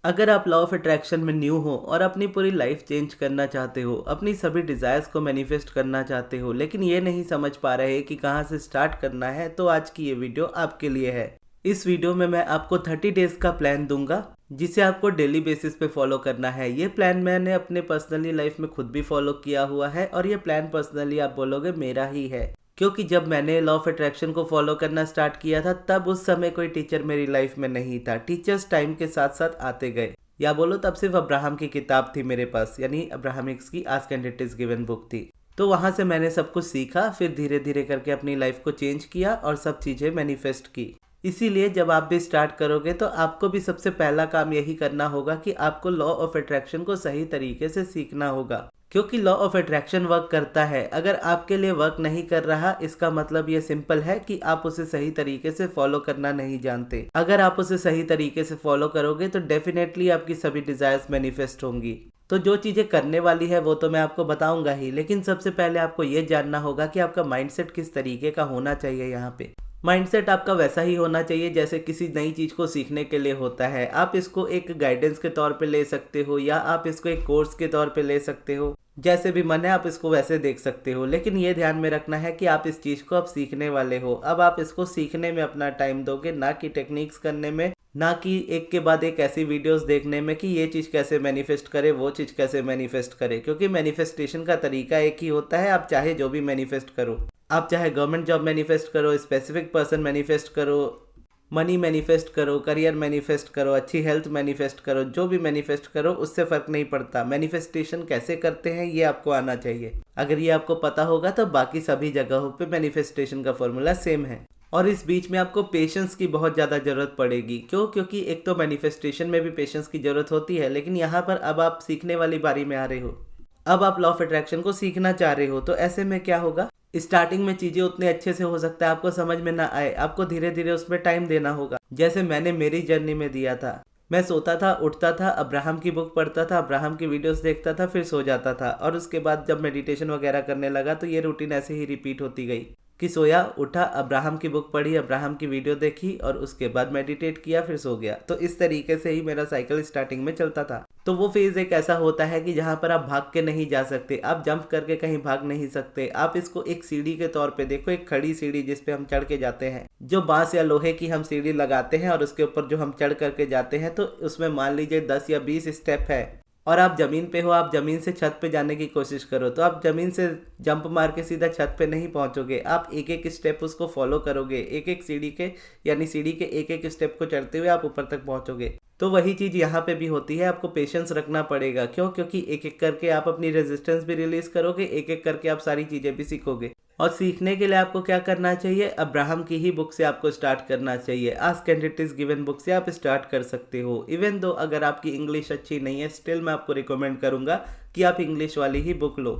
अगर आप law of attraction में न्यू हो और अपनी पूरी लाइफ चेंज करना चाहते हो, अपनी सभी डिज़ायर्स को मैनिफेस्ट करना चाहते हो, लेकिन ये नहीं समझ पा रहे कि कहाँ से स्टार्ट करना है, तो आज की ये वीडियो आपके लिए है। इस वीडियो में मैं आपको 30 डेज का प्लान दूंगा जिसे आपको डेली बेसिस पे फॉलो करना है। ये प्लान मैंने अपने पर्सनली लाइफ में खुद भी फॉलो किया हुआ है और ये प्लान पर्सनली आप बोलोगे मेरा ही है, क्योंकि जब मैंने लॉ ऑफ अट्रैक्शन को फॉलो करना स्टार्ट किया था तब उस समय कोई टीचर मेरी लाइफ में नहीं था। टीचर्स टाइम के साथ साथ आते गए, या बोलो तब सिर्फ अब्राहम की किताब थी मेरे पास, यानी अब्राहमिक्स की ask and it is given book थी। तो वहाँ से मैंने सब कुछ सीखा, फिर धीरे धीरे करके अपनी लाइफ को चेंज किया और सब चीज़ें मैनिफेस्ट की। इसीलिए जब आप भी स्टार्ट करोगे तो आपको भी सबसे पहला काम यही करना होगा कि आपको लॉ ऑफ अट्रैक्शन को सही तरीके से सीखना होगा, क्योंकि लॉ ऑफ अट्रैक्शन वर्क करता है। अगर आपके लिए वर्क नहीं कर रहा, इसका मतलब ये सिंपल है कि आप उसे सही तरीके से फॉलो करना नहीं जानते। अगर आप उसे सही तरीके से फॉलो करोगे तो डेफिनेटली आपकी सभी डिजायर्स मैनिफेस्ट होंगी। तो जो चीज़ें करने वाली है वो तो मैं आपको बताऊंगा ही, लेकिन सबसे पहले आपको ये जानना होगा कि आपका माइंडसेट किस तरीके का होना चाहिए। यहाँ पे माइंडसेट आपका वैसा ही होना चाहिए जैसे किसी नई चीज़ को सीखने के लिए होता है। आप इसको एक गाइडेंस के तौर पे ले सकते हो या आप इसको एक कोर्स के तौर पे ले सकते हो, जैसे भी मन है आप इसको वैसे देख सकते हो। लेकिन ये ध्यान में रखना है कि आप इस चीज़ को अब सीखने वाले हो। अब आप इसको सीखने में अपना टाइम दोगे, ना कि टेक्निक्स करने में, ना कि एक के बाद एक ऐसी वीडियोस देखने में कि ये चीज़ कैसे मैनिफेस्ट करे, वो चीज़ कैसे मैनिफेस्ट करे। क्योंकि मैनिफेस्टेशन का तरीका एक ही होता है। आप चाहे जो भी मैनिफेस्ट करो, आप चाहे गवर्नमेंट जॉब मैनिफेस्ट करो, स्पेसिफिक पर्सन मैनिफेस्ट करो, मनी मैनिफेस्ट करो, करियर मैनिफेस्ट करो, अच्छी हेल्थ मैनिफेस्ट करो, जो भी मैनिफेस्ट करो उससे फ़र्क नहीं पड़ता। मैनिफेस्टेशन कैसे करते हैं ये आपको आना चाहिए। अगर ये आपको पता होगा तो बाकी सभी जगहों पे मैनिफेस्टेशन का फॉर्मूला सेम है। और इस बीच में आपको पेशेंस की बहुत ज़्यादा ज़रूरत पड़ेगी। क्यों? क्योंकि एक तो मैनिफेस्टेशन में भी पेशेंस की ज़रूरत होती है, लेकिन यहाँ पर अब आप सीखने वाली बारी में आ रहे हो। अब आप लॉ ऑफ अट्रैक्शन को सीखना चाह रहे हो, तो ऐसे में क्या होगा, स्टार्टिंग में चीज़ें उतने अच्छे से हो सकता है आपको समझ में ना आए। आपको धीरे धीरे उसमें टाइम देना होगा, जैसे मैंने मेरी जर्नी में दिया था। मैं सोता था, उठता था, अब्राहम की बुक पढ़ता था, अब्राहम की वीडियोस देखता था, फिर सो जाता था। और उसके बाद जब मेडिटेशन वगैरह करने लगा तो ये रूटीन ऐसे ही रिपीट होती गई कि सोया, उठा, अब्राहम की बुक पढ़ी, अब्राहम की वीडियो देखी और उसके बाद मेडिटेट किया, फिर सो गया। तो इस तरीके से ही मेरा साइकिल स्टार्टिंग में चलता था। तो वो फेज़ एक ऐसा होता है कि जहाँ पर आप भाग के नहीं जा सकते, आप जंप करके कहीं भाग नहीं सकते। आप इसको एक सीढ़ी के तौर पे देखो, एक खड़ी सीढ़ी जिस पे हम चढ़ के जाते हैं, जो बांस या लोहे की हम सीढ़ी लगाते हैं और उसके ऊपर जो हम चढ़ करके जाते हैं, तो उसमें मान लीजिए 10 या 20 स्टेप है और आप ज़मीन पे हो, आप ज़मीन से छत पे जाने की कोशिश करो तो आप ज़मीन से जंप मार के सीधा छत पे नहीं पहुंचोगे। आप एक एक स्टेप उसको फॉलो करोगे, एक एक सीढ़ी के, यानी सीढ़ी के एक एक स्टेप को चढ़ते हुए आप ऊपर तक पहुंचोगे। तो वही चीज़ यहाँ पे भी होती है। आपको पेशेंस रखना पड़ेगा। क्यों? क्योंकि एक एक करके आप अपनी रेजिस्टेंस भी रिलीज करोगे, एक एक करके आप सारी चीज़ें भी सीखोगे। और सीखने के लिए आपको क्या करना चाहिए, अब्राहम की ही बुक से आपको स्टार्ट करना चाहिए। Ask and it is given book से आप स्टार्ट कर सकते हो। इवन दो अगर आपकी इंग्लिश अच्छी नहीं है, स्टिल मैं आपको रिकमेंड करूंगा कि आप इंग्लिश वाली ही बुक लो,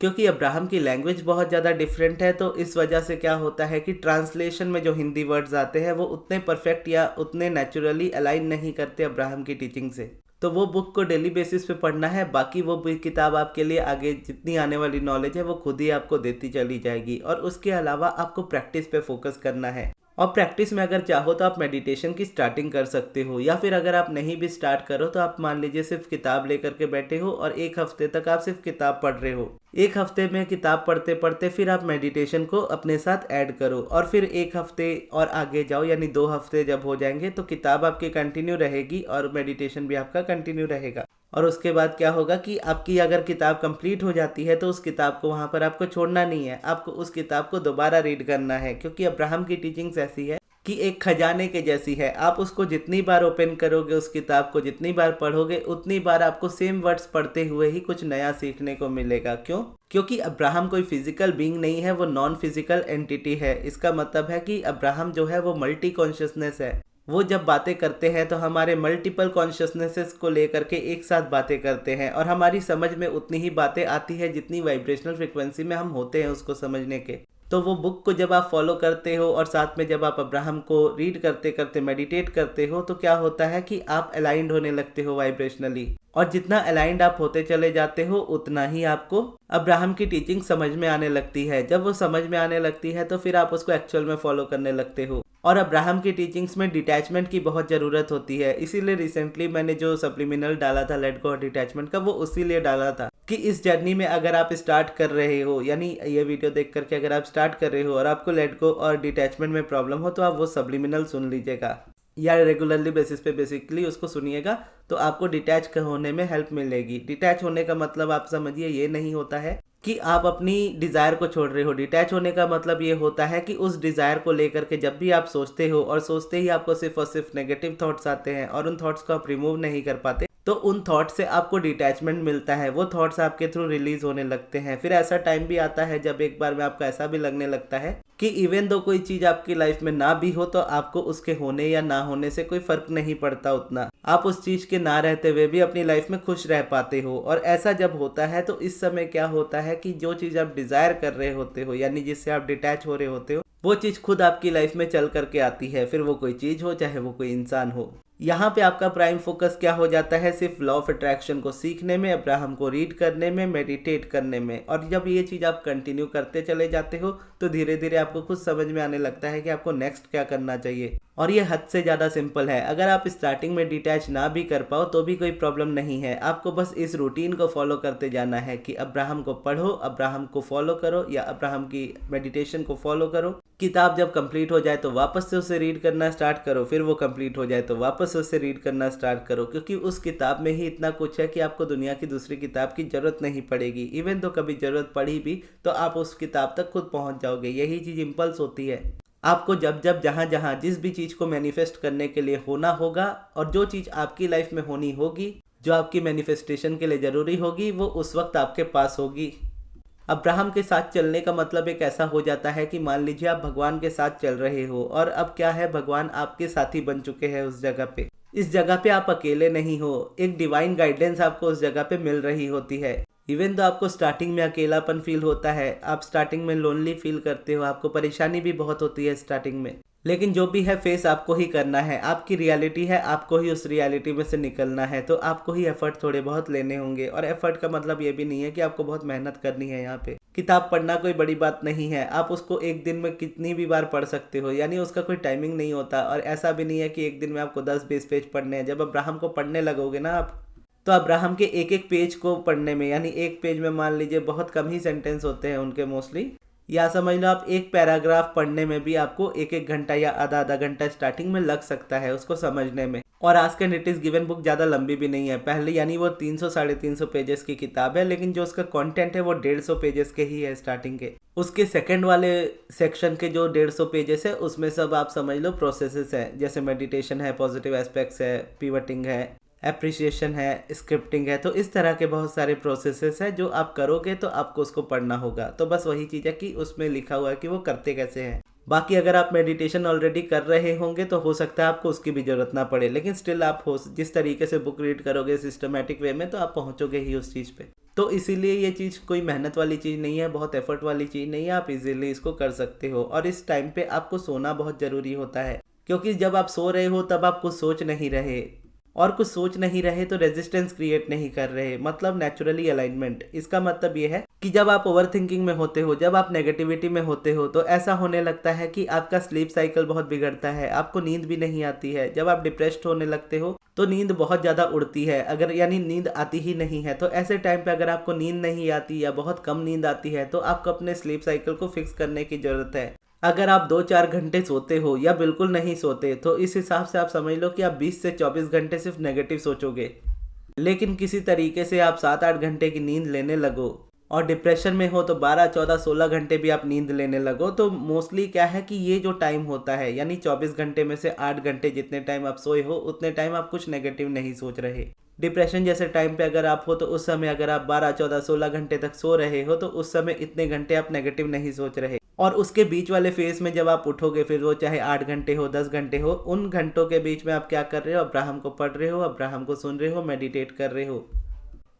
क्योंकि अब्राहम की लैंग्वेज बहुत ज़्यादा डिफरेंट है। तो इस वजह से क्या होता है कि ट्रांसलेशन में जो हिंदी वर्ड्स आते हैं वो उतने परफेक्ट या उतने नेचुरली अलाइन नहीं करते अब्राहम की टीचिंग से। तो वो बुक को डेली बेसिस पे पढ़ना है। बाकी वो किताब आपके लिए आगे जितनी आने वाली नॉलेज है वो खुद ही आपको देती चली जाएगी। और उसके अलावा आपको प्रैक्टिस पे फोकस करना है। और प्रैक्टिस में अगर चाहो तो आप मेडिटेशन की स्टार्टिंग कर सकते हो, या फिर अगर आप नहीं भी स्टार्ट करो तो आप मान लीजिए सिर्फ किताब लेकर के बैठे हो और एक हफ्ते तक आप सिर्फ किताब पढ़ रहे हो। एक हफ्ते में किताब पढ़ते पढ़ते फिर आप मेडिटेशन को अपने साथ ऐड करो और फिर एक हफ्ते और आगे जाओ, यानी 2 हफ्ते जब हो जाएंगे तो किताब आपकी कंटिन्यू रहेगी और मेडिटेशन भी आपका कंटिन्यू रहेगा। और उसके बाद क्या होगा कि आपकी अगर किताब कंप्लीट हो जाती है तो उस किताब को वहाँ पर आपको छोड़ना नहीं है, आपको उस किताब को दोबारा रीड करना है। क्योंकि अब्राहम की टीचिंग्स ऐसी है कि एक खजाने के जैसी है। आप उसको जितनी बार ओपन करोगे, उस किताब को जितनी बार पढ़ोगे, उतनी बार आपको सेम वर्ड्स पढ़ते हुए ही कुछ नया सीखने को मिलेगा। क्यों? क्योंकि अब्राहम कोई फिजिकल बीइंग नहीं है, वो नॉन फिजिकल एंटिटी है। इसका मतलब है कि अब्राहम जो है वो मल्टी कॉन्शियसनेस है। वो जब बातें करते हैं तो हमारे मल्टीपल कॉन्शियसनेसेस को लेकर के एक साथ बातें करते हैं और हमारी समझ में उतनी ही बातें आती है जितनी वाइब्रेशनल फ्रिक्वेंसी में हम होते हैं उसको समझने के। तो वो बुक को जब आप फॉलो करते हो और साथ में जब आप अब्राहम को रीड करते करते मेडिटेट करते हो तो क्या होता है कि आप अलाइंड होने लगते हो वाइब्रेशनली। और जितना अलाइंड आप होते चले जाते हो उतना ही आपको अब्राहम की टीचिंग समझ में आने लगती है। जब वो समझ में आने लगती है तो फिर आप उसको एक्चुअल में फॉलो करने लगते हो। और अब्राहम की टीचिंग्स में डिटैचमेंट की बहुत ज़रूरत होती है। इसीलिए रिसेंटली मैंने जो सप्लीमिनल डाला था लेट गो और डिटैचमेंट का, वो उसी लिए डाला था कि इस जर्नी में अगर आप स्टार्ट कर रहे हो, यानी ये वीडियो देख करके अगर आप स्टार्ट कर रहे हो और आपको लेट गो और डिटैचमेंट में प्रॉब्लम हो, तो आप वो सप्लीमिनल सुन लीजिएगा या रेगुलरली बेसिस पे बेसिकली उसको सुनिएगा, तो आपको डिटैच होने में हेल्प मिलेगी। डिटैच होने का मतलब आप समझिए ये नहीं होता है कि आप अपनी डिज़ायर को छोड़ रहे हो। डिटैच होने का मतलब ये होता है कि उस डिज़ायर को लेकर के जब भी आप सोचते हो और सोचते ही आपको सिर्फ और सिर्फ नेगेटिव थॉट्स आते हैं और उन थॉट्स को आप रिमूव नहीं कर पाते, तो उन थॉट्स से आपको डिटैचमेंट मिलता है। वो थॉट्स आपके थ्रू रिलीज होने लगते हैं। फिर ऐसा टाइम भी आता है जब एक बार में आपको ऐसा भी लगने लगता है कि इवन दो कोई चीज़ आपकी लाइफ में ना भी हो, तो आपको उसके होने या ना होने से कोई फर्क नहीं पड़ता उतना। आप उस चीज़ के ना रहते हुए भी अपनी लाइफ में खुश रह पाते हो। और ऐसा जब होता है तो इस समय क्या होता है कि जो चीज़ आप डिज़ायर कर रहे होते हो, यानी जिससे आप डिटैच हो रहे होते हो, वो चीज़ खुद आपकी लाइफ में चल करके आती है। फिर वो कोई चीज़ हो, चाहे वो कोई इंसान हो। यहाँ पे आपका प्राइम फोकस क्या हो जाता है, सिर्फ लॉ ऑफ अट्रैक्शन को सीखने में, अब्राहम को रीड करने में, मेडिटेट करने में। और जब ये चीज़ आप कंटिन्यू करते चले जाते हो तो धीरे धीरे आपको खुद समझ में आने लगता है कि आपको नेक्स्ट क्या करना चाहिए। और ये हद से ज़्यादा सिंपल है। अगर आप स्टार्टिंग में डिटैच ना भी कर पाओ तो भी कोई प्रॉब्लम नहीं है। आपको बस इस रूटीन को फॉलो करते जाना है कि अब्राहम को पढ़ो, अब्राहम को फॉलो करो या अब्राहम की मेडिटेशन को फॉलो करो। किताब जब कंप्लीट हो जाए तो वापस से उसे रीड करना स्टार्ट करो, फिर वो कंप्लीट हो जाए तो वापस से उसे रीड करना स्टार्ट करो, क्योंकि उस किताब में ही इतना कुछ है कि आपको दुनिया की दूसरी किताब की ज़रूरत नहीं पड़ेगी। इवन तो कभी ज़रूरत पड़ी भी तो आप उस किताब तक खुद पहुंच जाओगे। यही चीज़ इम्पल्स होती है। आपको जब जब जहाँ जहाँ जिस भी चीज़ को मैनिफेस्ट करने के लिए होना होगा और जो चीज़ आपकी लाइफ में होनी होगी, जो आपकी मैनिफेस्टेशन के लिए ज़रूरी होगी, वो उस वक्त आपके पास होगी। अब्राहम के साथ चलने का मतलब एक ऐसा हो जाता है कि मान लीजिए आप भगवान के साथ चल रहे हो और अब क्या है, भगवान आपके साथी बन चुके हैं उस जगह पे। इस जगह पे आप अकेले नहीं हो, एक डिवाइन गाइडेंस आपको उस जगह पे मिल रही होती है। इवन तो आपको स्टार्टिंग में अकेलापन फील होता है, आप स्टार्टिंग में लोनली फील करते हो, आपको परेशानी भी बहुत होती है स्टार्टिंग में, लेकिन जो भी है फेस आपको ही करना है। आपकी रियलिटी है, आपको ही उस रियलिटी में से निकलना है, तो आपको ही एफर्ट थोड़े बहुत लेने होंगे। और एफर्ट का मतलब ये भी नहीं है कि आपको बहुत मेहनत करनी है। यहाँ पे किताब पढ़ना कोई बड़ी बात नहीं है। आप उसको एक दिन में कितनी भी बार पढ़ सकते हो, यानी उसका कोई टाइमिंग नहीं होता। और ऐसा भी नहीं है कि एक दिन में आपको 10-20 पेज पढ़ने हैं। जब अब्राहम को पढ़ने लगोगे ना आप, तो अब्राहम के एक एक पेज को पढ़ने में, यानी एक पेज में मान लीजिए बहुत कम ही सेंटेंस होते हैं उनके मोस्टली, या समझ लो आप एक पैराग्राफ पढ़ने में भी आपको 1-1 घंटा या आधा आधा घंटा स्टार्टिंग में लग सकता है उसको समझने में। और ask and it is given book ज़्यादा लंबी भी नहीं है। पहले यानी वो 300-350 पेजेस की किताब है, लेकिन जो उसका कंटेंट है वो 150 पेजेस के ही है स्टार्टिंग के। उसके सेकंड वाले सेक्शन के जो 150 पेजेस है उसमें सब आप समझ लो प्रोसेसेस हैं, जैसे मेडिटेशन है, पॉजिटिव एस्पेक्ट्स है, पिवटिंग है, एप्रिसिएशन है, स्क्रिप्टिंग है। तो इस तरह के बहुत सारे प्रोसेसेस हैं जो आप करोगे तो आपको उसको पढ़ना होगा। तो बस वही चीज़ है कि उसमें लिखा हुआ है कि वो करते कैसे हैं। बाकी अगर आप मेडिटेशन ऑलरेडी कर रहे होंगे तो हो सकता है आपको उसकी भी ज़रूरत ना पड़े, लेकिन स्टिल आप जिस तरीके से बुक रीड करोगे सिस्टमेटिक वे में, तो आप पहुँचोगे ही उस चीज़ पे। तो इसीलिए ये चीज़ कोई मेहनत वाली चीज़ नहीं है, बहुत एफर्ट वाली चीज़ नहीं है। आप इजीली इसको कर सकते हो। और इस टाइम पे आपको सोना बहुत ज़रूरी होता है, क्योंकि जब आप सो रहे हो तब आप कुछ सोच नहीं रहे, और कुछ सोच नहीं रहे तो रेजिस्टेंस क्रिएट नहीं कर रहे, मतलब नेचुरली अलाइनमेंट। इसका मतलब ये है कि जब आप ओवर थिंकिंग में होते हो, जब आप नेगेटिविटी में होते हो, तो ऐसा होने लगता है कि आपका स्लीप साइकिल बहुत बिगड़ता है, आपको नींद भी नहीं आती है। जब आप डिप्रेस्ड होने लगते हो तो नींद बहुत ज़्यादा उड़ती है, अगर यानी नींद आती ही नहीं है। तो ऐसे टाइम पे अगर आपको नींद नहीं आती या बहुत कम नींद आती है तो आपको अपने स्लीप साइकिल को फिक्स करने की ज़रूरत है। अगर आप 2-4 घंटे सोते हो या बिल्कुल नहीं सोते, तो इस हिसाब से आप समझ लो कि आप 20 से 24 घंटे सिर्फ नेगेटिव सोचोगे। लेकिन किसी तरीके से आप 7-8 घंटे की नींद लेने लगो, और डिप्रेशन में हो तो 12, 14, 16 घंटे भी आप नींद लेने लगो, तो मोस्टली क्या है कि ये जो टाइम होता है, यानी 24 घंटे में से 8 घंटे जितने टाइम आप सोए हो उतने टाइम आप कुछ नेगेटिव नहीं सोच रहे। डिप्रेशन जैसे टाइम पे अगर आप हो तो उस समय अगर आप 12, 14, 16 घंटे तक सो रहे हो तो उस समय इतने घंटे आप नेगेटिव नहीं सोच रहे। और उसके बीच वाले फेज में जब आप उठोगे, फिर वो चाहे 8 घंटे हो, 10 घंटे हो, उन घंटों के बीच में आप क्या कर रहे हो, अब्राहम को पढ़ रहे हो, अब्राहम को सुन रहे हो, मेडिटेट कर रहे हो।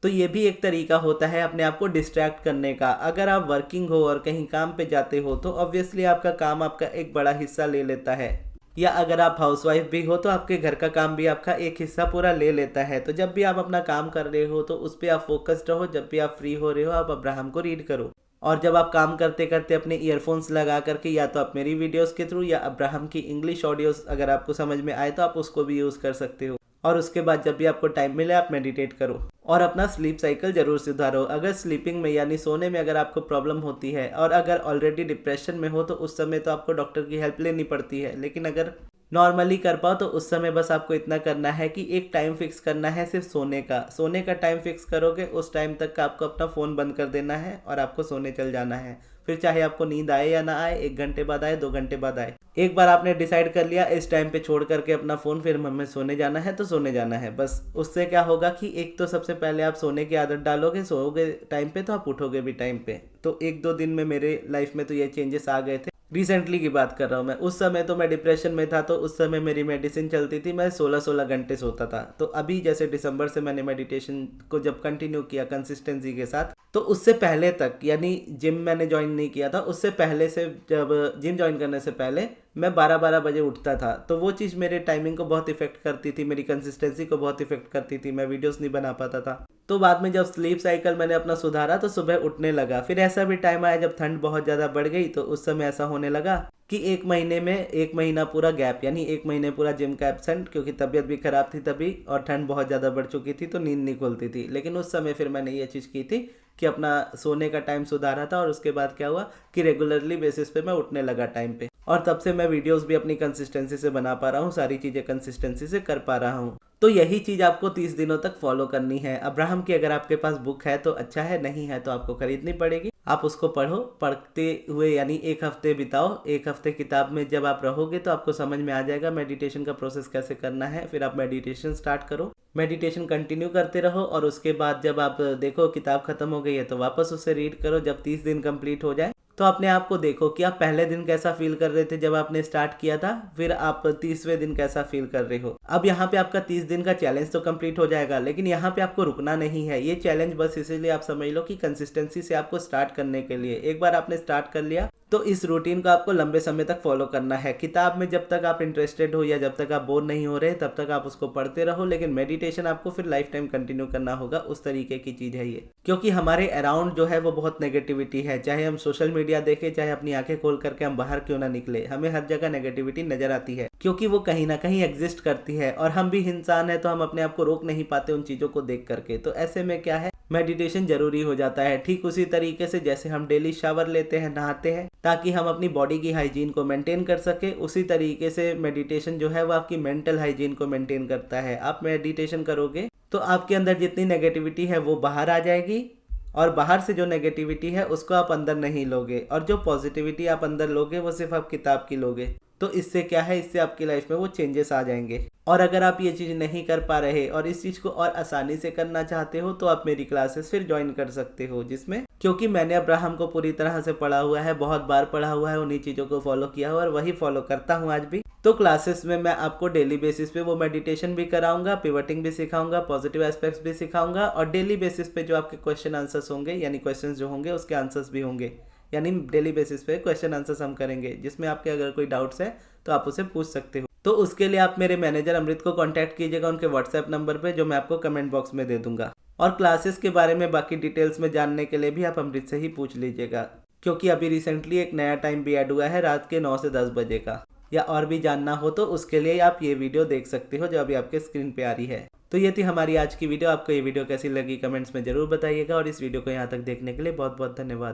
तो ये भी एक तरीका होता है अपने आप को डिस्ट्रैक्ट करने का। अगर आप वर्किंग हो और कहीं काम पे जाते हो तो ऑब्वियसली आपका काम आपका एक बड़ा हिस्सा ले लेता है, या अगर आप हाउसवाइफ भी हो तो आपके घर का काम भी आपका एक हिस्सा पूरा ले लेता है। तो जब भी आप अपना काम कर रहे हो तो उस पर आप फोकस्ड रहो। जब भी आप फ्री हो रहे हो आप अब्राहम को रीड करो। और जब आप काम करते करते अपने ईयरफोन्स लगा करके या तो आप मेरी वीडियोस के थ्रू या अब्राहम की इंग्लिश ऑडियोस अगर आपको समझ में आए तो आप उसको भी यूज़ कर सकते हो। और उसके बाद जब भी आपको टाइम मिले आप मेडिटेट करो और अपना स्लीप साइकिल जरूर सुधारो। अगर स्लीपिंग में यानी सोने में अगर आपको प्रॉब्लम होती है और अगर ऑलरेडी डिप्रेशन में हो तो उस समय तो आपको डॉक्टर की हेल्प लेनी पड़ती है, लेकिन अगर नॉर्मली कर पाओ तो उस समय बस आपको इतना करना है कि एक टाइम फिक्स करना है सिर्फ सोने का टाइम फिक्स करोगे, उस टाइम तक का आपको अपना फ़ोन बंद कर देना है और आपको सोने चल जाना है। फिर चाहे आपको नींद आए या ना आए, 1 घंटे बाद आए 2 घंटे बाद आए, एक बार आपने डिसाइड कर लिया इस टाइम पे छोड़ करके अपना फ़ोन फिर हमें सोने जाना है तो सोने जाना है बस। उससे क्या होगा कि एक तो सबसे पहले आप सोने की आदत डालोगे, सोओगे टाइम पे तो आप उठोगे भी टाइम पे। तो 1-2 दिन में मेरे लाइफ में तो ये चेंजेस आ गए थे। रिसेंटली की बात कर रहा हूँ मैं, उस समय तो मैं डिप्रेशन में था तो उस समय मेरी मेडिसिन चलती थी, मैं 16-16 घंटे सोता था। तो अभी जैसे दिसंबर से मैंने मेडिटेशन को जब कंटिन्यू किया कंसिस्टेंसी के साथ, तो उससे पहले तक यानी जिम मैंने ज्वाइन नहीं किया था, उससे पहले से जब जिम ज्वाइन करने से पहले मैं 12-12 बजे उठता था। तो वो चीज़ मेरे टाइमिंग को बहुत इफेक्ट करती थी, मेरी कंसिस्टेंसी को बहुत इफेक्ट करती थी, मैं वीडियोस नहीं बना पाता था। तो बाद में जब स्लीप साइकिल मैंने अपना सुधारा तो सुबह उठने लगा। फिर ऐसा भी टाइम आया जब ठंड बहुत ज़्यादा बढ़ गई तो उस समय ऐसा होने लगा कि 1 महीना पूरा गैप, यानी 1 महीने पूरा जिम का एब्सेंट, क्योंकि तबीयत भी खराब थी तभी और ठंड बहुत ज़्यादा बढ़ चुकी थी तो नींद नहीं खुलती थी। लेकिन उस समय फिर मैंने ये चीज़ की थी कि अपना सोने का टाइम सुधारा था और उसके बाद क्या हुआ कि रेगुलरली बेसिस पे मैं उठने लगा टाइम पे, और तब से मैं वीडियोस भी अपनी कंसिस्टेंसी से बना पा रहा हूँ, सारी चीज़ें कंसिस्टेंसी से कर पा रहा हूँ। तो यही चीज़ आपको 30 दिनों तक फॉलो करनी है। अब्राहम की अगर आपके पास बुक है तो अच्छा है, नहीं है तो आपको खरीदनी पड़ेगी। आप उसको पढ़ो, पढ़ते हुए यानी 1 हफ्ते बिताओ। 1 हफ्ते किताब में जब आप रहोगे तो आपको समझ में आ जाएगा मेडिटेशन का प्रोसेस कैसे करना है। फिर आप मेडिटेशन स्टार्ट करो, मेडिटेशन कंटिन्यू करते रहो और उसके बाद जब आप देखो किताब खत्म हो गई है तो वापस उसे रीड करो। जब 30 दिन कंप्लीट हो जाए तो अपने आप को देखो कि आप पहले दिन कैसा फील कर रहे थे जब आपने स्टार्ट किया था, फिर आप 30वें दिन कैसा फील कर रहे हो। अब यहाँ पे आपका 30 दिन का चैलेंज तो कंप्लीट हो जाएगा, लेकिन यहाँ पे आपको रुकना नहीं है। ये चैलेंज बस इसीलिए आप समझ लो कि कंसिस्टेंसी से आपको स्टार्ट करने के लिए, एक बार आपने स्टार्ट कर लिया तो इस रूटीन को आपको लंबे समय तक फॉलो करना है। किताब में जब तक आप इंटरेस्टेड हो या जब तक आप बोर नहीं हो रहे तब तक आप उसको पढ़ते रहो, लेकिन मेडिटेशन आपको फिर लाइफ टाइम कंटिन्यू करना होगा। उस तरीके की चीज़ है ये, क्योंकि हमारे अराउंड जो है वो बहुत नेगेटिविटी है। चाहे हम सोशल मीडिया देखें, चाहे अपनी आंखें खोल करके हम बाहर क्यों ना निकले, हमें हर जगह नेगेटिविटी नजर आती है, क्योंकि वो कहीं ना कहीं एग्जिस्ट करती है और हम भी इंसान है तो हम अपने आप को रोक नहीं पाते उन चीज़ों को देख करके। तो ऐसे में क्या है, मेडिटेशन जरूरी हो जाता है। ठीक उसी तरीके से जैसे हम डेली शावर लेते हैं, नहाते हैं ताकि हम अपनी बॉडी की हाइजीन को मेंटेन कर सके, उसी तरीके से मेडिटेशन जो है वो आपकी मेंटल हाइजीन को मेंटेन करता है। आप मेडिटेशन करोगे तो आपके अंदर जितनी नेगेटिविटी है वो बाहर आ जाएगी और बाहर से जो नेगेटिविटी है उसको आप अंदर नहीं लोगे, और जो पॉजिटिविटी आप अंदर लोगे वो सिर्फ आप किताब की लोगे। तो इससे क्या है, इससे आपकी लाइफ में वो चेंजेस आ जाएंगे। और अगर आप ये चीज़ नहीं कर पा रहे और इस चीज़ को और आसानी से करना चाहते हो तो आप मेरी क्लासेस फिर ज्वाइन कर सकते हो, जिसमें क्योंकि मैंने अब्राहम को पूरी तरह से पढ़ा हुआ है, बहुत बार पढ़ा हुआ है, उन्हीं चीज़ों को फॉलो किया हुआ और वही फॉलो करता हूँ आज भी। तो क्लासेस में मैं आपको डेली बेसिस पे वो मेडिटेशन भी कराऊंगा, पिवटिंग भी सिखाऊंगा, पॉजिटिव एस्पेक्ट्स भी सिखाऊंगा, और डेली बेसिस पे जो आपके क्वेश्चन आंसर्स होंगे यानी क्वेश्चंस जो होंगे उसके आंसर्स भी होंगे, यानी डेली बेसिस पे क्वेश्चन आंसर्स हम करेंगे, जिसमें आपके अगर कोई डाउट्स है तो आप उसे पूछ सकते हो। तो उसके लिए आप मेरे मैनेजर अमृत को कांटेक्ट कीजिएगा उनके व्हाट्सएप नंबर पे, जो मैं आपको कमेंट बॉक्स में दे दूंगा। और क्लासेस के बारे में बाकी डिटेल्स में जानने के लिए भी आप अमृत से ही पूछ लीजिएगा, क्योंकि अभी रिसेंटली एक नया टाइम भी ऐड हुआ है रात के 9 से 10 बजे का। या और भी जानना हो तो उसके लिए आप ये वीडियो देख सकते हो जो अभी आपके स्क्रीन पे आ रही है। तो ये थी हमारी आज की वीडियो। आपको ये वीडियो कैसी लगी कमेंट्स में जरूर बताइएगा, और इस वीडियो को यहाँ तक देखने के लिए बहुत बहुत धन्यवाद।